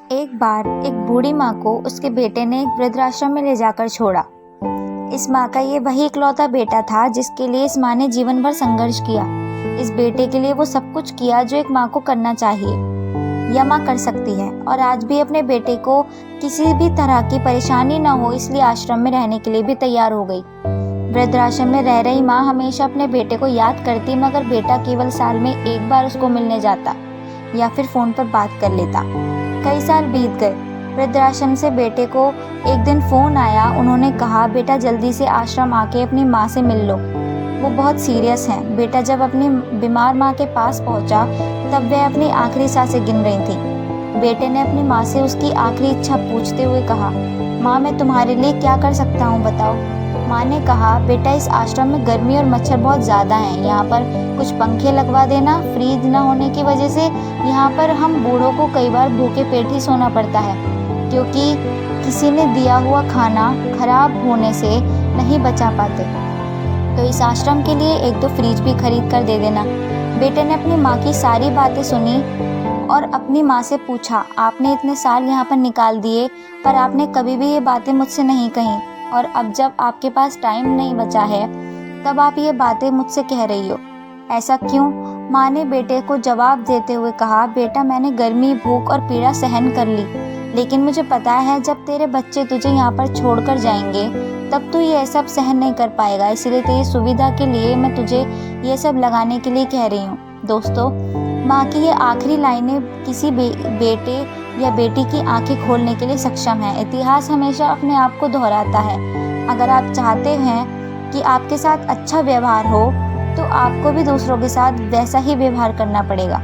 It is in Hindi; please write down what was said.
एक बार एक बूढ़ी माँ को उसके बेटे ने एक वृद्धाश्रम में ले जाकर छोड़ा। इस माँ का ये वही इकलौता बेटा था जिसके लिए इस माँ ने जीवन भर संघर्ष किया। इस बेटे के लिए वो सब कुछ किया जो एक माँ को करना चाहिए या माँ कर सकती है, और आज भी अपने बेटे को किसी भी तरह की परेशानी न हो इसलिए आश्रम में रहने के लिए भी तैयार हो गई। वृद्धाश्रम में रह रही माँ हमेशा अपने बेटे को याद करती, मगर बेटा केवल साल में एक बार उसको मिलने जाता या फिर फोन पर बात कर लेता। कई साल बीत गए। वृद्धाश्रम से बेटे को एक दिन फोन आया। उन्होंने कहा, बेटा जल्दी से आश्रम आके अपनी माँ से मिल लो, वो बहुत सीरियस हैं। बेटा जब अपनी बीमार माँ के पास पहुंचा तब वह अपनी आखिरी सांसें गिन रही थी। बेटे ने अपनी माँ से उसकी आखिरी इच्छा पूछते हुए कहा, माँ मैं तुम्हारे लिए क्या कर सकता हूँ बताओ। माँ ने कहा, बेटा इस आश्रम में गर्मी और मच्छर बहुत ज़्यादा हैं, यहाँ पर कुछ पंखे लगवा देना। फ्रिज न होने की वजह से यहाँ पर हम बूढ़ों को कई बार भूखे पेट ही सोना पड़ता है, क्योंकि किसी ने दिया हुआ खाना खराब होने से नहीं बचा पाते। तो इस आश्रम के लिए एक दो फ्रिज भी खरीद कर दे देना। बेटे ने अपनी माँ की सारी बातें सुनी और अपनी माँ से पूछा, आपने इतने साल यहाँ पर निकाल दिए पर आपने कभी भी ये बातें मुझसे नहीं कहीं, और अब जब आपके पास टाइम नहीं बचा है तब आप ये बातें मुझसे कह रही हो, ऐसा क्यों? माँ ने बेटे को जवाब देते हुए कहा, बेटा मैंने गर्मी, भूख और पीड़ा सहन कर ली, लेकिन मुझे पता है जब तेरे बच्चे तुझे यहाँ पर छोड़कर जाएंगे तब तू ये सब सहन नहीं कर पाएगा, इसलिए तेरी सुविधा के लिए मैं तुझे ये सब लगाने के लिए कह रही हूँ। दोस्तों, माँ की ये आखिरी लाइनें किसी बेटे या बेटी की आंखें खोलने के लिए सक्षम है। इतिहास हमेशा अपने आप को दोहराता है। अगर आप चाहते हैं कि आपके साथ अच्छा व्यवहार हो तो आपको भी दूसरों के साथ वैसा ही व्यवहार करना पड़ेगा।